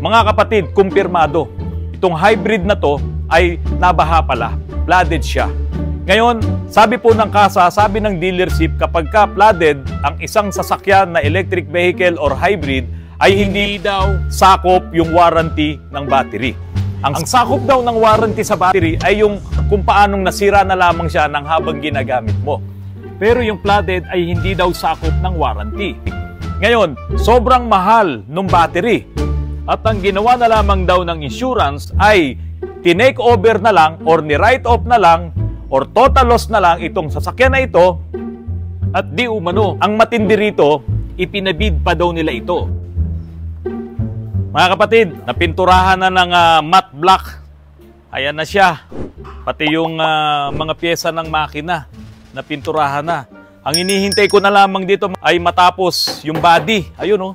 Mga kapatid, kumpirmado. Itong hybrid na to ay nabaha pala. Flooded siya. Ngayon, sabi po ng kasa, sabi ng dealership, kapag ka flooded ang isang sasakyan na electric vehicle or hybrid, ay hindi daw sakop yung warranty ng battery. Ang sakop daw ng warranty sa battery ay yung kung paanong nasira na lamang siya ng habang ginagamit mo. Pero yung flooded ay hindi daw sakop ng warranty. Ngayon, sobrang mahal ng battery. At ang ginawa na lamang daw ng insurance ay tinake over na lang or ni-write off na lang or total loss na lang itong sasakyan na ito at di umano. Ang matindi rito, ipinabid pa daw nila ito. Mga kapatid, napinturahan na ng matte black. Ayan na siya. Pati yung mga pyesa ng makina, napinturahan na. Ang inihintay ko na lamang dito ay matapos yung body. Ayun oh.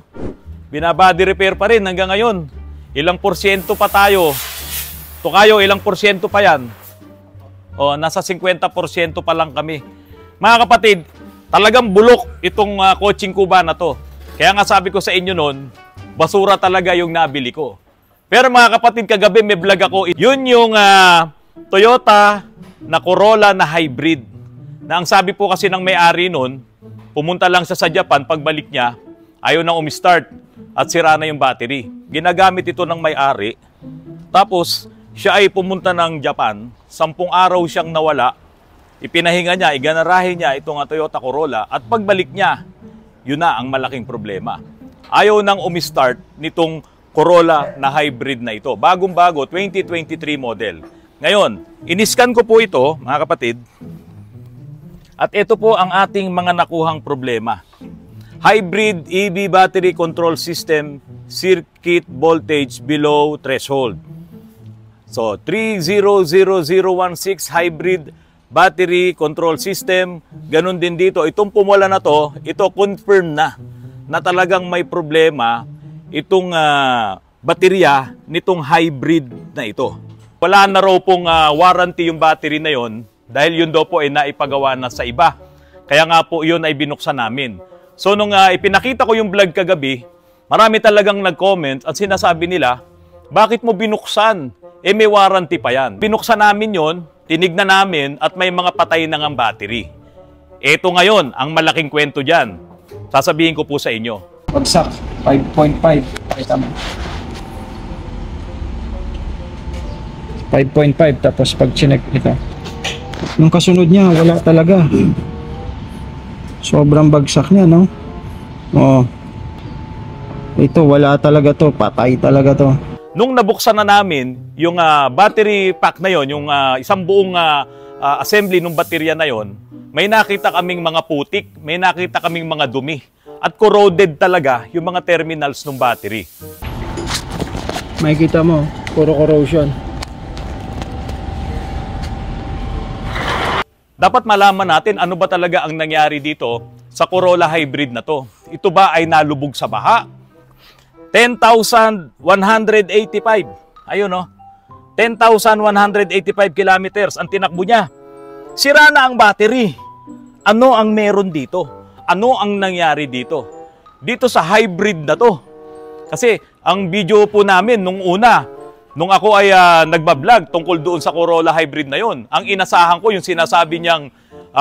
Binabody repair pa rin hanggang ngayon. Ilang porsyento pa tayo? Tukayo, ilang porsyento pa yan? O, nasa 50% pa lang kami. Mga kapatid, talagang bulok itong coaching kuba na to. Kaya nga sabi ko sa inyo noon, basura talaga yung nabili ko. Pero mga kapatid, kagabi may vlog ako. Yun yung Toyota na Corolla na hybrid. Na ang sabi po kasi ng may-ari noon, pumunta lang siya sa Japan, pagbalik niya, ayaw nang umistart at sira na yung battery. Ginagamit ito ng may-ari. Tapos, siya ay pumunta ng Japan. 10 araw siyang nawala. Ipinahinga niya, iganarahin niya itong Toyota Corolla. At pagbalik niya, yun na ang malaking problema. Ayaw nang umistart nitong Corolla na hybrid na ito. Bagong-bago, 2023 model. Ngayon, iniskan ko po ito, mga kapatid. At ito po ang ating mga nakuhang problema. Hybrid EV battery control system, circuit voltage below threshold. So, 300016 hybrid battery control system. Ganun din dito. Itong pumula na to, ito confirm na talagang may problema itong baterya nitong hybrid na ito. Wala na raw pong warranty yung battery na yon dahil yun daw po ay naipagawa na sa iba. Kaya nga po yun ay binuksan namin. So nung ipinakita ko yung vlog kagabi, marami talagang nag-comment at sinasabi nila, bakit mo binuksan? May warranty pa yan. Binuksan namin yon, tinignan namin at may mga patay na ng battery. Ito ngayon, ang malaking kwento dyan. Sasabihin ko po sa inyo. Bagsak, 5.5. Pakita mo. 5.5 tapos pag chinek ito. Nung kasunod niya, wala talaga. Sobrang bagsak niya, no? Oh. Ito, wala talaga to. Patay talaga to. Nung nabuksan na namin, yung battery pack na yon, yung isang buong assembly ng baterya na yon, may nakita kaming mga putik, may nakita kaming mga dumi. At corroded talaga yung mga terminals ng battery. Makikita mo, puro corrosion. Dapat malaman natin ano ba talaga ang nangyari dito sa Corolla hybrid na to. Ito ba ay nalubog sa baha? 10,185. Ayun no. 10,185 kilometers ang tinakbo niya. Sira na ang battery. Ano ang meron dito? Ano ang nangyari dito? Dito sa hybrid na to. Kasi ang video po namin nung una, nung ako ay nagbablog tungkol doon sa Corolla hybrid na yon, ang inasahan ko yung sinasabi niyang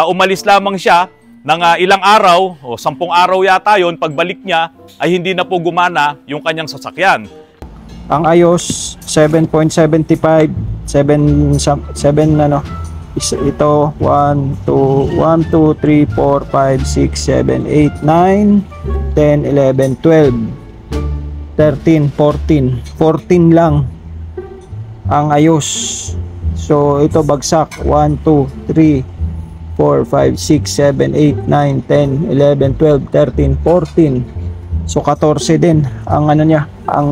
umalis lamang siya ng ilang araw, o 10 araw yata yon, pagbalik niya ay hindi na po gumana yung kanyang sasakyan. Ang iOS 7.75, 7 ano, ito 1, 2, 3, 4, 5, 6, 7, 8, 9, 10, 11, 12, 13, 14, 14 lang ang iOS. So ito bagsak 1, 2, 3, 4, 5, 6, 7, 8, 9, 10, 11, 12, 13, 14. So 14 din ang ano niya, ang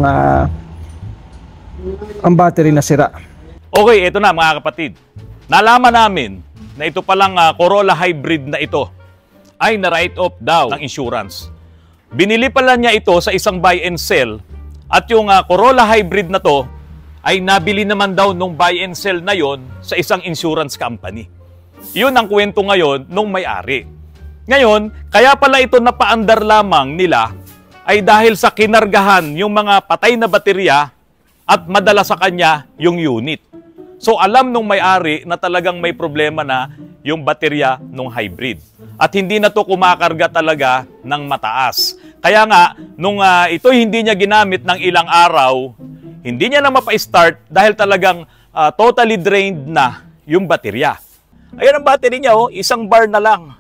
battery na sira. Okay, ito na mga kapatid. Nalaman namin na ito palang Corolla hybrid na ito ay na-write off daw ng insurance. Binili pala niya ito sa isang buy and sell at yung Corolla hybrid na to ay nabili naman daw nung buy and sell na yon sa isang insurance company. Yun ang kwento ngayon nung may-ari. Ngayon, kaya pala ito napaandar lamang nila ay dahil sa kinargahan yung mga patay na baterya at madala sa kanya yung unit. So alam nung may-ari na talagang may problema na yung baterya nung hybrid. At hindi na to kumakarga talaga ng mataas. Kaya nga, nung ito hindi niya ginamit ng ilang araw, hindi niya na mapa-start dahil talagang totally drained na yung baterya. Ayan ang battery niya, isang bar na lang.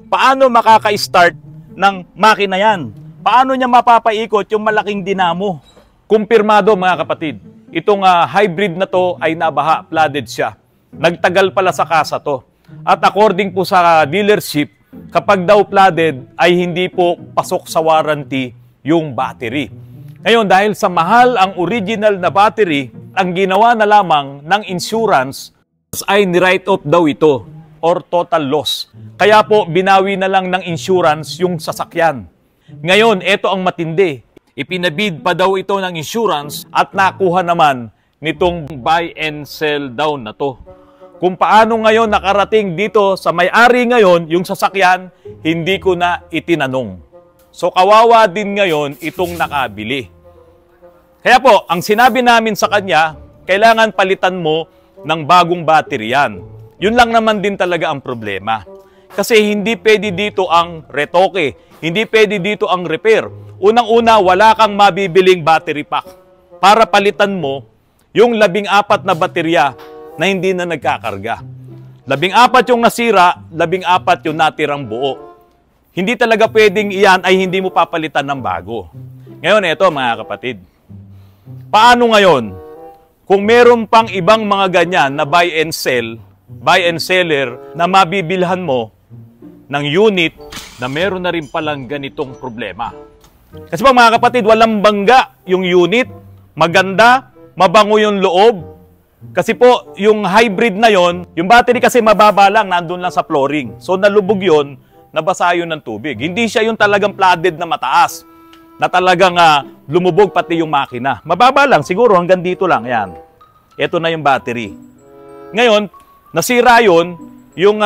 Paano makaka-start ng makina yan? Paano niya mapapaikot yung malaking dinamo? Kumpirmado mga kapatid, itong hybrid na to ay nabaha, flooded siya. Nagtagal pala sa kasa to. At according po sa dealership, kapag daw flooded ay hindi po pasok sa warranty yung battery. Ngayon, dahil sa mahal ang original na battery, ang ginawa na lamang ng insurance ay ni-write off daw ito or total loss. Kaya po, binawi na lang ng insurance yung sasakyan. Ngayon, ito ang matindi. Ipinabid pa daw ito ng insurance at nakuha naman nitong buy and sell down na to. Kung paano ngayon nakarating dito sa may-ari ngayon, yung sasakyan, hindi ko na itinanong. So kawawa din ngayon itong nakabili. Kaya po, ang sinabi namin sa kanya, kailangan palitan mo ng bagong battery yan. Yun lang naman din talaga ang problema. Kasi hindi pwede dito ang retoke, hindi pwede dito ang repair. Unang-una, wala kang mabibiling battery pack para palitan mo yung 14 na baterya na hindi na nagkakarga. 14 yung nasira, 14 yung natirang buo. Hindi talaga pwedeng iyan ay hindi mo papalitan ng bago. Ngayon, ito mga kapatid. Paano ngayon? Kung meron pang ibang mga ganyan na buy and seller na mabibilhan mo ng unit na meron na rin palang ganitong problema. Kasi pa mga kapatid, walang bangga yung unit, maganda, mabango yung loob. Kasi po, yung hybrid na yon, yung battery kasi mababa lang, nandun lang sa flooring. So nalubog yon, nabasa yun ng tubig. Hindi siya yung talagang flooded na mataas, na talagang lumubog pati yung makina. Mababa lang, siguro hanggang dito lang, yan. Ito na yung battery. Ngayon, nasira yun, yung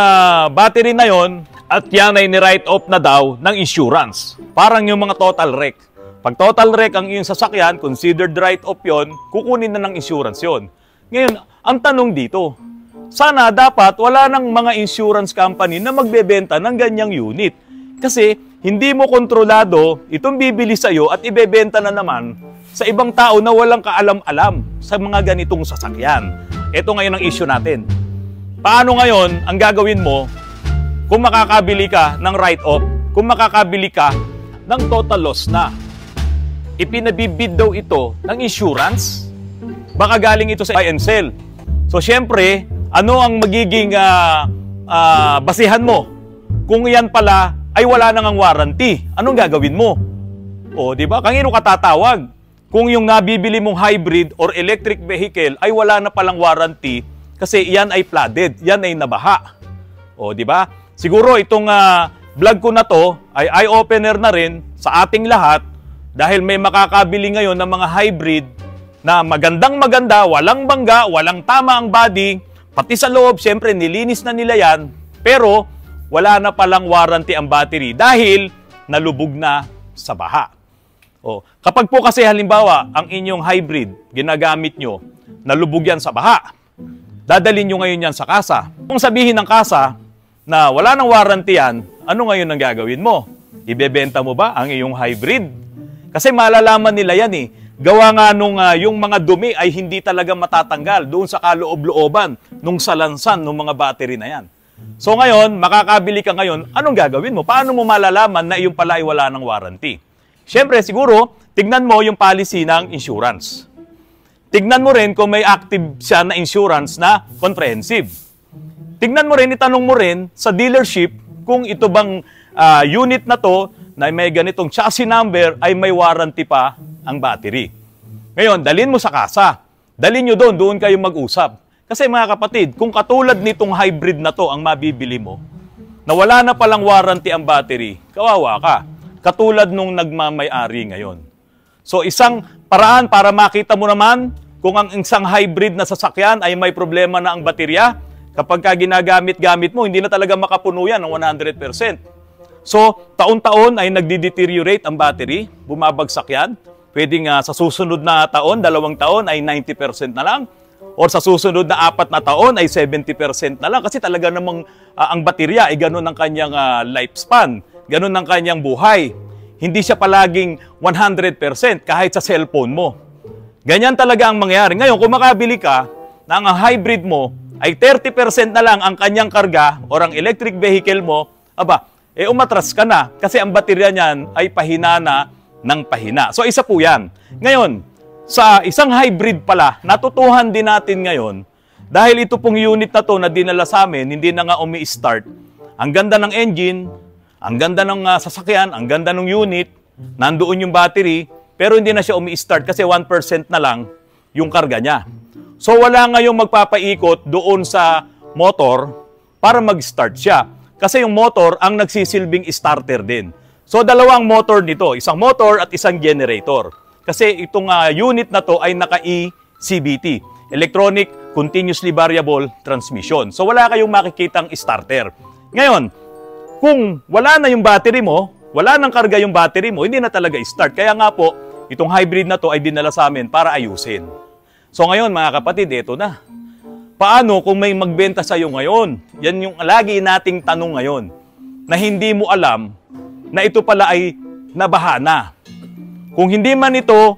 battery na yon, at yan ay ni-write off na daw ng insurance. Parang yung mga total wreck. Pag total wreck ang iyong sasakyan, considered write off yon, kukunin na ng insurance yon. Ngayon, ang tanong dito, sana dapat wala ng mga insurance company na magbebenta ng ganyang unit. Kasi hindi mo kontrolado itong bibili sa'yo at ibebenta na naman sa ibang tao na walang kaalam-alam sa mga ganitong sasakyan. Ito ngayon ang issue natin. Paano ngayon ang gagawin mo kung makakabili ka ng write-off, kung makakabili ka ng total loss na? Ipinabibid daw ito ng insurance? Baka galing ito sa buy and sell. So, syempre, ano ang magiging basihan mo? Kung yan pala ay wala nang ang warranty, anong gagawin mo? O, di ba? Kanino ka tatawag? Kung yung nabibili mong hybrid or electric vehicle ay wala na palang warranty kasi yan ay flooded, yan ay nabaha. O, di ba? Siguro itong vlog ko na to ay eye-opener na rin sa ating lahat dahil may makakabili ngayon ng mga hybrid na magandang-maganda, walang bangga, walang tama ang body, pati sa loob, siyempre nilinis na nila yan, pero wala na palang warranty ang battery dahil nalubog na sa baha. O, kapag po kasi halimbawa ang inyong hybrid, ginagamit nyo, nalubog yan sa baha, dadalhin nyo ngayon yan sa kasa. Kung sabihin ng kasa na wala nang warranty yan, ano ngayon ang gagawin mo? Ibebenta mo ba ang iyong hybrid? Kasi malalaman nila yan eh. Gawa nga nung yung mga dumi ay hindi talaga matatanggal doon sa kaloob-looban nung salansan ng mga battery na yan. So ngayon, makakabili ka ngayon, anong gagawin mo? Paano mo malalaman na iyong pala ay wala ng warranty? Siyempre, siguro, tignan mo yung policy ng insurance. Tignan mo rin kung may active siya na insurance na comprehensive. Tignan mo rin, itanong mo rin sa dealership kung ito bang unit na to na may ganitong chassis number ay may warranty pa ang battery. Ngayon, dalhin mo sa kasa. Dalhin nyo doon kayo mag-usap. Kasi mga kapatid, kung katulad nitong hybrid na to ang mabibili mo, na wala na palang warranty ang battery, kawawa ka. Katulad nung nagmamay-ari ngayon. So isang paraan para makita mo naman kung ang isang hybrid na sasakyan ay may problema na ang baterya, kapag ka ginagamit-gamit mo, hindi na talaga makapuno yan ng 100%. So, taon-taon ay nagdi-deteriorate ang battery, bumabagsak yan. Pwedeng sa susunod na taon, 2 taon ay 90% na lang. Or sa susunod na 4 na taon ay 70% na lang. Kasi talaga namang ang baterya ay ganun ang kanyang lifespan. Ganun ang kanyang buhay. Hindi siya palaging 100% kahit sa cellphone mo. Ganyan talaga ang mangyayari. Ngayon, kung makabili ka na ang hybrid mo ay 30% na lang ang kanyang karga or ang electric vehicle mo, umatras ka na kasi ang baterya niyan ay pahina na ng pahina. So, isa po yan. Ngayon, sa isang hybrid pala, natutuhan din natin ngayon, dahil ito pong unit na to na dinala sa amin, hindi na nga umi-start. Ang ganda ng engine, ang ganda ng sasakyan, ang ganda ng unit, nandoon yung battery, pero hindi na siya umi-start kasi 1% na lang yung karga niya. So wala ngayong magpapaikot doon sa motor para mag-start siya. Kasi yung motor ang nagsisilbing starter din. So dalawang motor nito, isang motor at isang generator. Kasi itong unit na to ay naka-ECVT, Electronic Continuously Variable Transmission. So wala kayong makikitang starter. Ngayon, kung wala na yung battery mo, wala nang karga yung battery mo, hindi na talaga start. Kaya nga po, itong hybrid na to ay dinala sa amin para ayusin. So ngayon mga kapatid, ito na. Paano kung may magbenta sa iyo ngayon? Yan yung lagi nating tanong ngayon. Na hindi mo alam na ito pala ay nabahana. Kung hindi man ito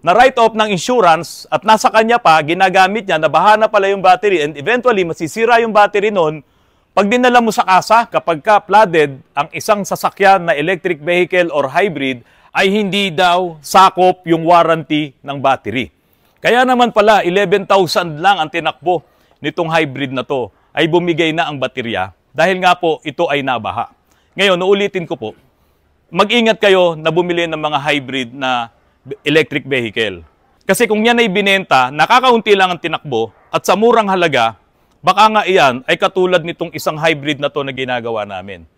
na write-off ng insurance at nasa kanya pa, ginagamit niya, nabahana pala yung battery and eventually masisira yung battery nun, pag dinala mo sa kasa, kapag ka flooded, ang isang sasakyan na electric vehicle or hybrid ay hindi daw sakop yung warranty ng battery. Kaya naman pala, 11,000 lang ang tinakbo nitong hybrid na to ay bumigay na ang baterya dahil nga po ito ay nabaha. Ngayon, uulitin ko po, mag-ingat kayo na bumili ng mga hybrid na electric vehicle. Kasi kung yan ay binenta, nakakaunti lang ang tinakbo at sa murang halaga, baka nga iyan ay katulad nitong isang hybrid na to na ginagawa namin.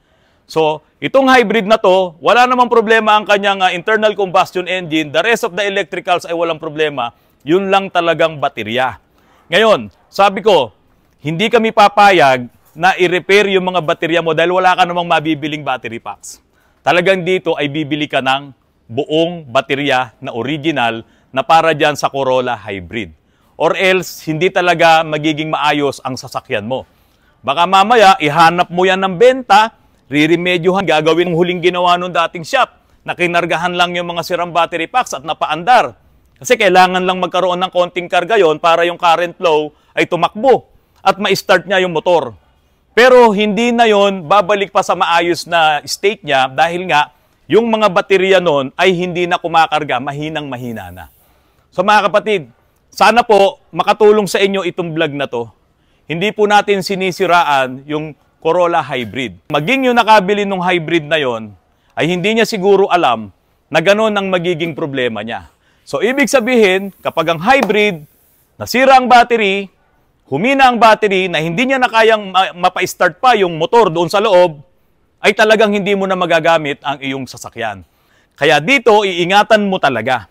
So, itong hybrid na to, wala namang problema ang kanyang internal combustion engine. The rest of the electricals ay walang problema. Yun lang talagang baterya. Ngayon, sabi ko, hindi kami papayag na i-repair yung mga baterya mo dahil wala ka namang mabibiling battery packs. Talagang dito ay bibili ka ng buong baterya na original na para dyan sa Corolla Hybrid. Or else, hindi talaga magiging maayos ang sasakyan mo. Baka mamaya, ihanap mo yan ng benta, riremedyohan, gagawin ng huling ginawa nung dating shop, na kinargahan lang yung mga sirang battery packs at napaandar. Kasi kailangan lang magkaroon ng konting karga yon para yung current flow ay tumakbo at ma-start niya yung motor. Pero hindi na yon babalik pa sa maayos na state niya dahil nga yung mga baterya nun ay hindi na kumakarga, mahinang-mahina na. So mga kapatid, sana po makatulong sa inyo itong vlog na to. Hindi po natin sinisiraan yung Corolla Hybrid. Maging yung nakabili ng hybrid na yon ay hindi niya siguro alam na gano'n ang magiging problema niya. So, ibig sabihin, kapag ang hybrid, nasira ang battery, humina ang battery, na hindi niya na kayang mapa-start pa yung motor doon sa loob, ay talagang hindi mo na magagamit ang iyong sasakyan. Kaya dito, iingatan mo talaga.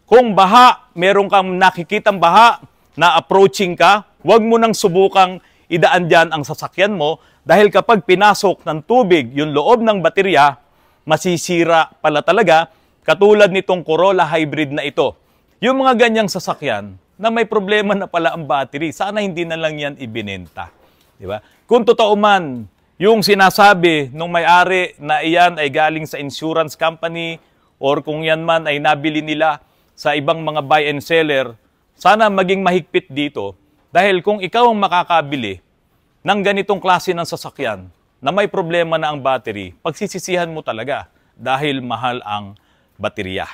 Kung baha, meron kang nakikitang baha na approaching ka, huwag mo nang subukang idaan dyan ang sasakyan mo dahil kapag pinasok ng tubig yung loob ng baterya, masisira pala talaga. Katulad nitong Corolla Hybrid na ito. Yung mga ganyang sasakyan na may problema na pala ang battery, sana hindi na lang yan ibinenta. Di ba? Kung totoo man, yung sinasabi nung may-ari na iyan ay galing sa insurance company or kung yan man ay nabili nila sa ibang mga buy and seller, sana maging mahigpit dito. Dahil kung ikaw ang makakabili ng ganitong klase ng sasakyan na may problema na ang battery, pagsisisihan mo talaga dahil mahal ang baterya.